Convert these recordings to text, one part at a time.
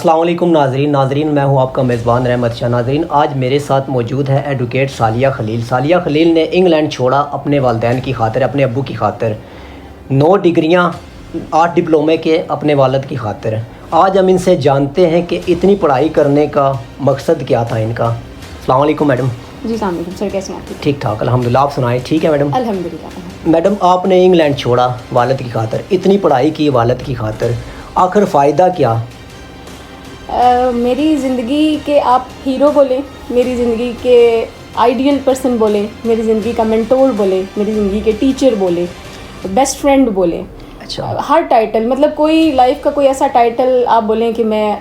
अस्सलाम वालेकुम नाजरीन मैं हूं आपका मेज़बान रहमत शाह। नाजरीन, आज मेरे साथ मौजूद है एडवोकेट सालिया खलील। सालिया खलील ने इंग्लैंड छोड़ा अपने वालिदैन की खातिर, अपने अब्बू की खातिर। 9 डिग्रियां, 8 डिप्लोमे के अपने वालिद की खातिर। आज हम इनसे जानते हैं कि इतनी पढ़ाई करने का मकसद क्या था इनका। अस्सलाम वालेकुम मैडम। जी अस्सलाम वालेकुम सर, कैसे हैं आप? ठीक ठाक अल्हम्दुलिल्लाह, आप सुनाएं। ठीक है मैडम? अल्हम्दुलिल्लाह। मैडम, आपने इंग्लैंड छोड़ा वालिद की खातिर, इतनी पढ़ाई की वालिद की खातिर, आखिर फ़ायदा क्या? मेरी ज़िंदगी के आप हीरो बोलें, मेरी ज़िंदगी के आइडियल पर्सन बोलें, मेरी ज़िंदगी का मेंटोर बोलें, मेरी ज़िंदगी के टीचर बोलें, बेस्ट फ्रेंड बोलें। अच्छा। हर टाइटल, मतलब कोई लाइफ का कोई ऐसा टाइटल आप बोलें कि मैं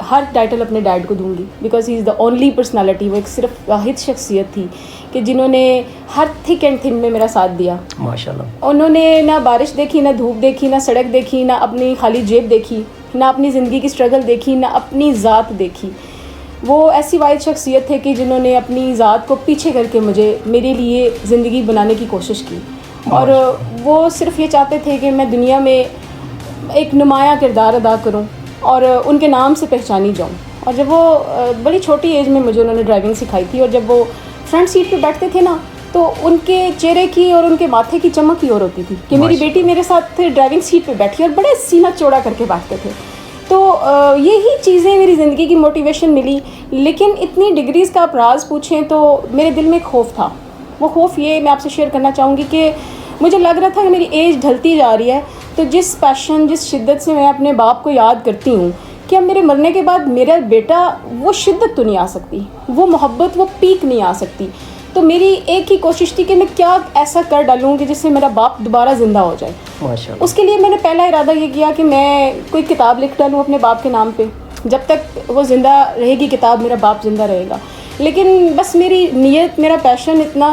हर टाइटल अपने डैड को दूंगी, because he is the only personality. वो एक सिर्फ वाहिद शख्सियत थी कि जिन्होंने हर थिक एंड थिन में मेरा साथ दिया माशाल्लाह। उन्होंने ना बारिश देखी, ना धूप देखी, ना सड़क देखी, ना अपनी खाली जेब देखी, ना अपनी ज़िंदगी की स्ट्रगल देखी, ना अपनी ज़ात देखी। वो ऐसी वाहिद शख्सियत थे कि जिन्होंने अपनी ज़ात को पीछे करके मेरे लिए ज़िंदगी बनाने की कोशिश की। और वो सिर्फ ये चाहते थे कि मैं दुनिया में एक नुमाया किरदार अदा करूं और उनके नाम से पहचानी जाऊं। और जब वो बड़ी छोटी एज में मुझे उन्होंने ड्राइविंग सिखाई थी, और जब वो फ्रंट सीट पे बैठते थे ना, तो उनके चेहरे की और उनके माथे की चमक ही और होती थी कि मेरी बेटी मेरे साथ ड्राइविंग सीट पे बैठी, और बड़े सीना चौड़ा करके बैठते थे। तो यही चीज़ें मेरी ज़िंदगी की मोटिवेशन मिली। लेकिन इतनी डिग्रीज़ का आप राज पूछें तो मेरे दिल में एक खौफ था। वो खौफ ये मैं आपसे शेयर करना चाहूँगी कि मुझे लग रहा था कि मेरी एज ढलती जा रही है, तो जिस पैशन, जिस शिद्दत से मैं अपने बाप को याद करती हूँ कि अब मेरे मरने के बाद मेरा बेटा, वो शिद्दत तो नहीं आ सकती, वो मोहब्बत, वो पीक नहीं आ सकती। तो मेरी एक ही कोशिश थी कि मैं क्या ऐसा कर डालूँ कि जिससे मेरा बाप दोबारा ज़िंदा हो जाए। माशाअल्लाह। उसके लिए मैंने पहला इरादा ये किया कि मैं कोई किताब लिख डालूँ अपने बाप के नाम पे। जब तक वो ज़िंदा रहेगी किताब, मेरा बाप ज़िंदा रहेगा। लेकिन बस मेरी नीयत, मेरा पैशन इतना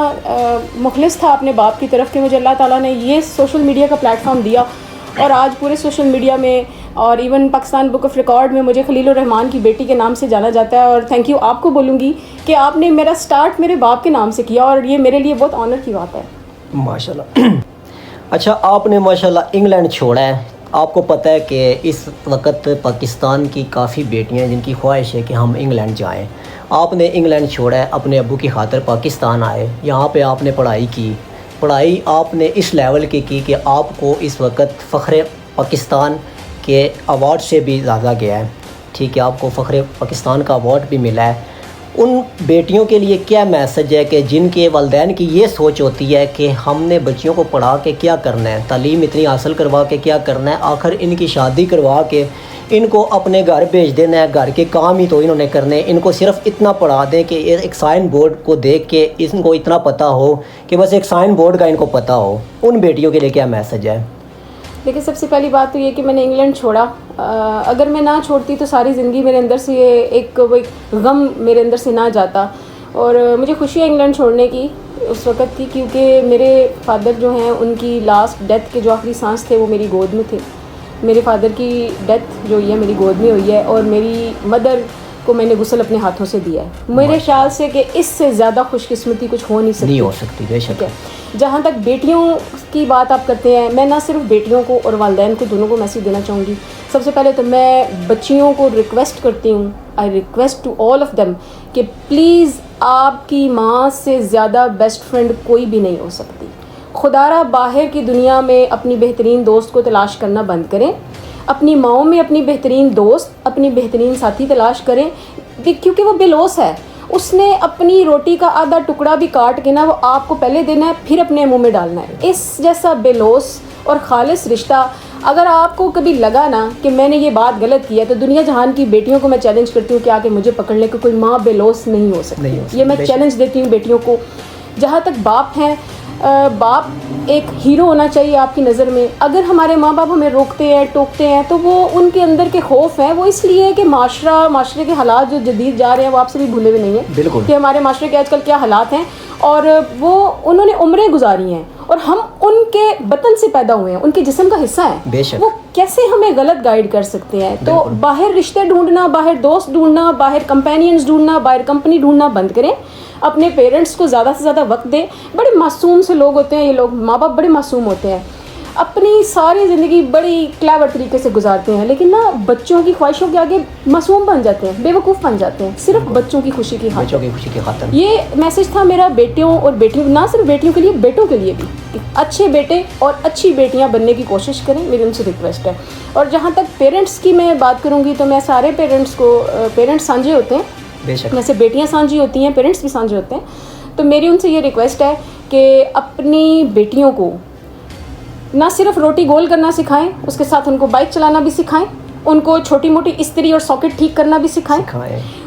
मुखलिस था अपने बाप की तरफ कि मुझे अल्लाह ताला ने ये सोशल मीडिया का प्लेटफॉर्म दिया। और आज पूरे सोशल मीडिया में और even Pakistan book of record में मुझे खलीलुर रहमान की बेटी के नाम से जाना जाता है। और थैंक यू आपको बोलूँगी कि आपने मेरा स्टार्ट मेरे बाप के नाम से किया, और ये मेरे लिए बहुत ऑनर की बात है। माशाल्लाह। अच्छा, आपने माशाल्लाह इंग्लैंड छोड़ा है। आपको पता है कि इस वक्त पाकिस्तान की काफ़ी बेटियां हैं जिनकी ख्वाहिश है कि हम इंग्लैंड जाएं। आपने इंग्लैंड छोड़ा है, अपने अब्बू की खातिर पाकिस्तान आए, यहाँ पे आपने पढ़ाई की। पढ़ाई आपने इस लेवल की कि आपको इस वक्त फ़ख्र पाकिस्तान के अवार्ड से भी ज़्यादा गया है। ठीक है, आपको फ़ख्र पाकिस्तान का अवार्ड भी मिला है। उन बेटियों के लिए क्या मैसेज है कि जिनके वालिदैन की ये सोच होती है कि हमने बच्चियों को पढ़ा के क्या करना है, तालीम इतनी हासिल करवा के क्या करना है, आखिर इनकी शादी करवा के इनको अपने घर भेज देना है, घर के काम ही तो इन्होंने करने, इनको सिर्फ इतना पढ़ा दें कि एक साइन बोर्ड को देख के इनको इतना पता हो कि बस एक साइन बोर्ड का इनको पता हो। उन बेटियों के लिए क्या मैसेज है? देखिए, सबसे पहली बात तो ये कि मैंने इंग्लैंड छोड़ा। अगर मैं ना छोड़ती तो सारी ज़िंदगी मेरे अंदर से एक गम मेरे अंदर से ना जाता। और मुझे खुशी है इंग्लैंड छोड़ने की उस वक़्त की, क्योंकि मेरे फादर जो हैं उनकी लास्ट डेथ के जो आखिरी सांस थे वो मेरी गोद में थे। मेरे फादर की डेथ जो हुई है मेरी गोद में हुई है, और मेरी मदर को मैंने गुस्ल अपने हाथों से दिया है। मेरे ख्याल से कि इससे ज़्यादा खुशकिस्मती कुछ हो नहीं सकती। नहीं हो सकती, बेशक। जहाँ तक बेटियों की बात आप करते हैं, मैं ना सिर्फ बेटियों को और वालिदैन को, दोनों को मैसेज देना चाहूँगी। सबसे पहले तो मैं बच्चियों को रिक्वेस्ट करती हूँ, I request to all of them कि प्लीज़ आपकी माँ से ज़्यादा बेस्ट फ्रेंड कोई भी नहीं हो सकती। खुदारा बाहर की दुनिया में अपनी बेहतरीन दोस्त को तलाश करना बंद करें। अपनी माँओं में अपनी बेहतरीन दोस्त, अपनी बेहतरीन साथी तलाश करें, क्योंकि वो बेलौस है। उसने अपनी रोटी का आधा टुकड़ा भी काट के ना वो आपको पहले देना है, फिर अपने मुंह में डालना है। इस जैसा बेलौस और खालिस रिश्ता अगर आपको कभी लगा ना कि मैंने ये बात गलत की है, तो दुनिया जहान की बेटियों को मैं चैलेंज करती हूँ कि आके मुझे पकड़ ले कि कोई माँ बेलौस नहीं हो सकती। ये मैं चैलेंज देती हूँ बेटियों को। जहाँ तक बाप हैं, बाप एक हीरो होना चाहिए आपकी नज़र में। अगर हमारे माँ बाप हमें रोकते हैं, टोकते हैं, तो वो उनके अंदर के खौफ हैं, वो इसलिए है कि माशरे के हालात जो जदीद जा रहे हैं वो आपसे भी भूले हुए नहीं हैं। बिल्कुल, कि हमारे माशरे के आजकल क्या हालात हैं, और वो उन्होंने उम्रें गुजारी हैं और हम उनके बतन से पैदा हुए हैं, उनके जिस्म का हिस्सा है। वो कैसे हमें गलत गाइड कर सकते हैं? तो बाहर रिश्ते ढूंढना, बाहर दोस्त ढूंढना, बाहर कंपेनियंस ढूंढना, बाहर कंपनी ढूंढना बंद करें। अपने पेरेंट्स को ज़्यादा से ज़्यादा वक्त दें। बड़े मासूम से लोग होते हैं ये लोग, माँ बाप बड़े मासूम होते हैं। अपनी सारी ज़िंदगी बड़ी क्लेवर तरीके से गुजारते हैं, लेकिन ना बच्चों की ख्वाहिशों के आगे मासूम बन जाते हैं, बेवकूफ़ बन जाते हैं, सिर्फ बच्चों की खुशी की खातिर। बच्चों की खुशी की खातिर। ये मैसेज था मेरा बेटियों और बेटियों, ना सिर्फ बेटियों के लिए, बेटों के लिए भी, कि अच्छे बेटे और अच्छी बेटियां बनने की कोशिश करें, मेरी उनसे रिक्वेस्ट है। और जहाँ तक पेरेंट्स की मैं बात करूँगी तो मैं सारे पेरेंट्स को, पेरेंट्स साझे होते हैं, बेशक, जैसे बेटियां साझी होती हैं, पेरेंट्स भी साझे होते हैं, तो मेरी उनसे ये रिक्वेस्ट है कि अपनी बेटियों को ना सिर्फ रोटी गोल करना सिखाएं, उसके साथ उनको बाइक चलाना भी सिखाएं, उनको छोटी मोटी इस्त्री और सॉकेट ठीक करना भी सिखाएं,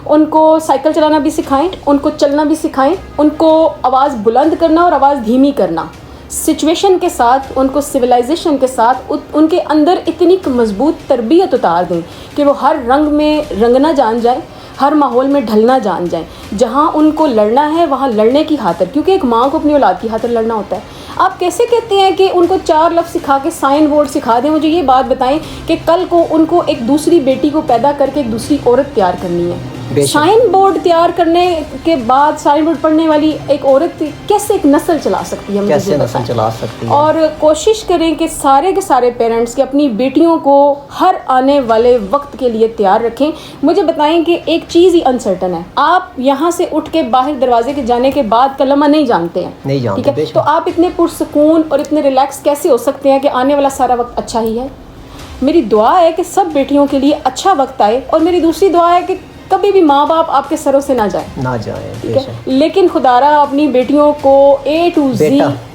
उनको साइकिल चलाना भी सिखाएं, उनको चलना भी सिखाएं, उनको आवाज़ बुलंद करना और आवाज़ धीमी करना, सिचुएशन के साथ, उनको सिविलाइजेशन के साथ उनके अंदर इतनी मजबूत तरबियत उतार दें कि वो हर रंग में रंगना जान जाए, हर माहौल में ढलना जान जाएं। जहाँ उनको लड़ना है वहाँ लड़ने की खातिर, क्योंकि एक माँ को अपनी औलाद की खातिर लड़ना होता है। आप कैसे कहते हैं कि उनको 4 लफ्ज़ सिखा के साइन बोर्ड सिखा दें? मुझे ये बात बताएं कि कल को उनको एक दूसरी बेटी को पैदा करके एक दूसरी औरत तैयार करनी है। साइन बोर्ड तैयार करने के बाद, साइन बोर्ड पढ़ने वाली एक औरत कैसे एक नस्ल चला सकती है? कैसे नस्ल चला सकती है? और कोशिश करें कि सारे के सारे पेरेंट्स के अपनी बेटियों को हर आने वाले वक्त के लिए तैयार रखें। मुझे बताएं कि एक चीज़ ही अनसर्टन है, आप यहाँ से उठ के बाहर दरवाजे के जाने के बाद कलमा नहीं जानते हैं, नहीं जानते, ठीक है? तो आप इतने पुरसकून और इतने रिलैक्स कैसे हो सकते हैं कि आने वाला सारा वक्त अच्छा ही है? मेरी दुआ है कि सब बेटियों के लिए अच्छा वक्त आए, और मेरी दूसरी दुआ है कि कभी भी माँ बाप आपके सरों से ना जाए, ठीक है? लेकिन खुदारा अपनी बेटियों को A to Z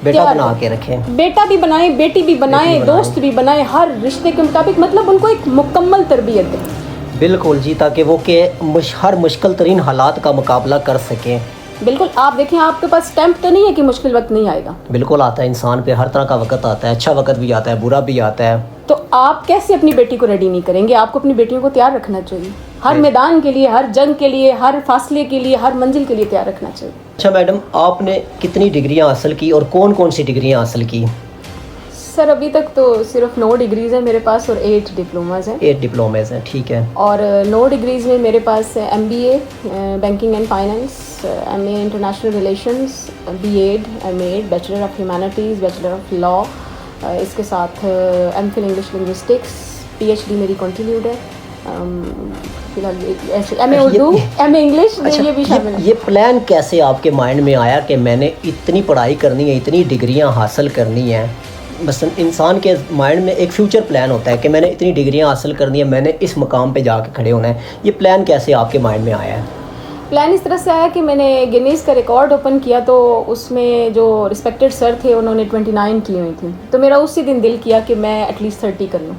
बेटा बना के रखें, बेटा भी बनाएं, बेटी भी बनाएं, दोस्त भी बनाएं, हर रिश्ते के मुताबिक, मतलब उनको एक मुकम्मल तरबियत दें। बिल्कुल जी, ताकि वो के हर मुश्किल तरीन हालात का मुकाबला कर सकें। बिल्कुल, आप देखें, आपके पास स्टैम्प तो नहीं है कि मुश्किल वक्त नहीं आएगा। बिल्कुल आता है, इंसान पे हर तरह का वक्त आता है, अच्छा वक्त भी आता है, बुरा भी आता है। तो आप कैसे अपनी बेटी को रेडी नहीं करेंगे? आपको अपनी बेटियों को तैयार रखना चाहिए, हर मैदान के लिए, हर जंग के लिए, हर फासले के लिए, हर मंजिल के लिए तैयार रखना चाहिए। अच्छा मैडम, आपने कितनी डिग्रियां हासिल की और कौन कौन सी डिग्रियां हासिल की? सर अभी तक तो सिर्फ 9 डिग्रीज़ हैं मेरे पास और 8 डिप्लोमाज हैं। 8 डिप्लोमेज हैं, ठीक है। और 9 डिग्रीज़ में मेरे पास MBA banking and finance, MA international relations, B.Ed, M.Ed, bachelor of humanities, bachelor of law, इसके साथ MPhil इंग्लिश लिंग्विस्टिक्स, PhD मेरी कंटिन्यूड है, फिलहाल MA उर्दू, MA इंग्लिश, ये भी शामिल है। ये प्लान कैसे आपके माइंड में आया कि मैंने इतनी पढ़ाई करनी है, इतनी डिग्रियां हासिल करनी है? मसलन इंसान के माइंड में एक फ्यूचर प्लान होता है कि मैंने इतनी डिग्रियां हासिल करनी है, मैंने इस मुकाम पे जाके खड़े होना है। ये प्लान कैसे आपके माइंड में आया है? प्लान इस तरह से आया कि मैंने गिनीज़ का रिकॉर्ड ओपन किया, तो उसमें जो रिस्पेक्टेड सर थे उन्होंने 29 की हुई थी, तो मेरा उसी दिन दिल किया कि मैं एटलीस्ट 30 कर लूँ।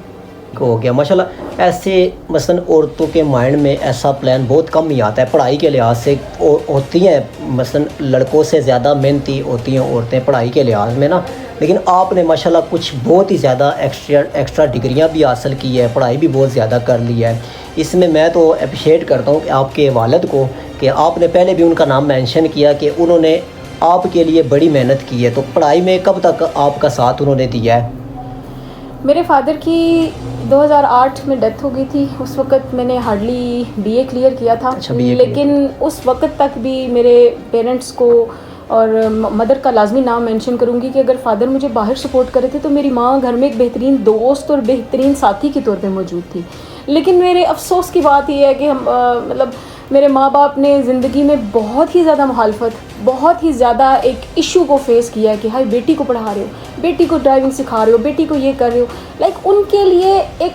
हो गया माशाल्लाह। ऐसे मसलन औरतों के माइंड में ऐसा प्लान बहुत कम ही आता है, पढ़ाई के लिहाज से होती हैं, मसलन लड़कों से ज़्यादा मेहनती होती हैं औरतें पढ़ाई के लिहाज में ना, लेकिन आपने माशाल्लाह कुछ बहुत ही ज़्यादा एक्स्ट्रा डिग्रियां भी हासिल की है, पढ़ाई भी बहुत ज़्यादा कर ली है। इसमें मैं तो अप्रिशिएट करता हूँ कि आपके वालिद को, कि आपने पहले भी उनका नाम मेंशन किया कि उन्होंने आपके लिए बड़ी मेहनत की है। तो पढ़ाई में कब तक आपका साथ उन्होंने दिया है? मेरे फादर की 2008 में डेथ हो गई थी। उस वक़्त मैंने हार्डली BA क्लियर किया था। अच्छा, BA लेकिन उस वक़्त तक भी मेरे पेरेंट्स को, और मदर का लाजमी नाम मेंशन करूँगी कि अगर फादर मुझे बाहर सपोर्ट करे थे तो मेरी माँ घर में एक बेहतरीन दोस्त और बेहतरीन साथी के तौर पे मौजूद थी। लेकिन मेरे अफसोस की बात यह है कि हम मतलब मेरे माँ बाप ने ज़िंदगी में बहुत ही ज़्यादा मुखालफत, बहुत ही ज़्यादा एक इशू को फेस किया कि हाय बेटी को पढ़ा रहे हो, बेटी को ड्राइविंग सिखा रहे हो, बेटी को ये कर रहे हो। लाइक उनके लिए एक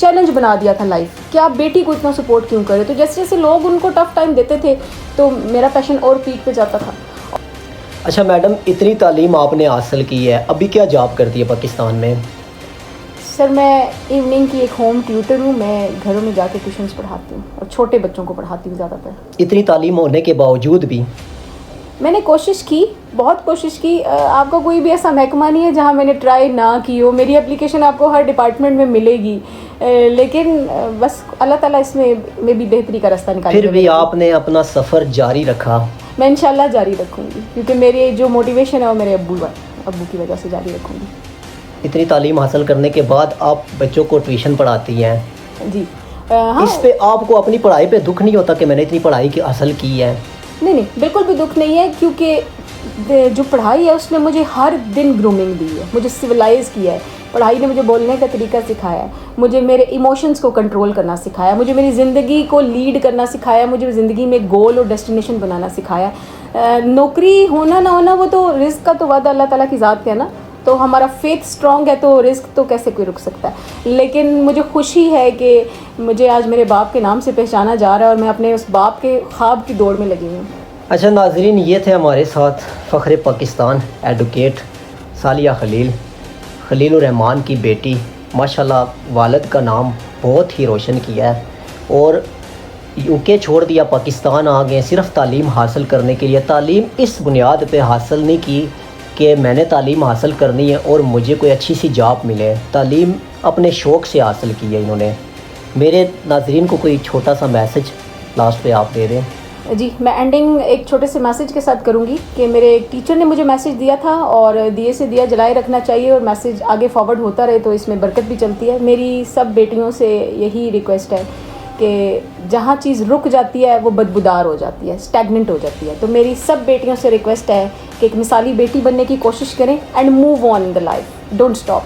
चैलेंज बना दिया था लाइफ कि आप बेटी को इतना सपोर्ट क्यों करें। तो जैसे जैसे लोग उनको टफ़ टाइम देते थे तो मेरा पैशन और पीक पे जाता था। अच्छा मैडम, इतनी तालीम आपने हासिल की है, अभी क्या जॉब करती है पाकिस्तान में? सर मैं इवनिंग की एक होम ट्यूटर हूँ। मैं घरों में जाके ट्यूशन्स पढ़ाती हूँ और छोटे बच्चों को पढ़ाती हूँ ज़्यादातर। इतनी तालीम होने के बावजूद भी मैंने कोशिश की, बहुत कोशिश की। आपका कोई भी ऐसा महकमा नहीं है जहाँ मैंने ट्राई ना की हो। मेरी एप्लीकेशन आपको हर डिपार्टमेंट में मिलेगी, लेकिन बस अल्लाह ताला इसमें भी बेहतरी का रास्ता निकाले। फिर भी आपने अपना सफ़र जारी रखा। मैं इंशाल्लाह जारी रखूँगी, क्योंकि मेरी जो मोटिवेशन है वो मेरे अब्बू की वजह से जारी रखूँगी। इतनी तालीम हासिल करने के बाद आप बच्चों को ट्यूशन पढ़ाती हैं जी। हाँ, इस पे आपको अपनी पढ़ाई पे दुख नहीं होता कि मैंने इतनी पढ़ाई की हासिल की है? नहीं, बिल्कुल भी दुख नहीं है, क्योंकि जो पढ़ाई है उसने मुझे हर दिन ग्रूमिंग दी है, मुझे सिविलाइज़ किया है। पढ़ाई ने मुझे बोलने का तरीका सिखाया है, मुझे मेरे इमोशंस को कंट्रोल करना सिखाया, मुझे मेरी ज़िंदगी को लीड करना सिखाया, मुझे ज़िंदगी में गोल और डेस्टिनेशन बनाना सिखाया। नौकरी होना ना होना वो तो रिस्क का तो वादा अल्लाह ताला की ज़ात है ना, तो हमारा फेथ स्ट्रॉन्ग है तो रिस्क तो कैसे कोई रुक सकता है। लेकिन मुझे खुशी है कि मुझे आज मेरे बाप के नाम से पहचाना जा रहा है और मैं अपने उस बाप के ख्वाब की दौड़ में लगी हूँ। अच्छा नाजरीन, ये थे हमारे साथ फ़ख्र पाकिस्तान एडवोकेट सालिया खलीलुर रहमान की बेटी। माशाल्लाह वालिद का नाम बहुत ही रोशन किया है और यूके छोड़ दिया, पाकिस्तान आ गए सिर्फ़ तालीम हासिल करने के लिए। तालीम इस बुनियाद पे हासिल नहीं की कि मैंने तालीम हासिल करनी है और मुझे कोई अच्छी सी जॉब मिले। तालीम अपने शौक़ से हासिल की है इन्होंने। मेरे नाजरीन को कोई छोटा सा मैसेज लास्ट पे आप दे दें। जी, मैं एंडिंग एक छोटे से मैसेज के साथ करूँगी कि मेरे एक टीचर ने मुझे मैसेज दिया था और दिए से दिया जलाए रखना चाहिए और मैसेज आगे फॉरवर्ड होता रहे तो इसमें बरकत भी चलती है। मेरी सब बेटियों से यही रिक्वेस्ट है कि जहाँ चीज़ रुक जाती है वो बदबूदार हो जाती है, स्टैगनेंट हो जाती है। तो मेरी सब बेटियों से रिक्वेस्ट है कि एक मिसाली बेटी बनने की कोशिश करें and move on in the life, don't stop.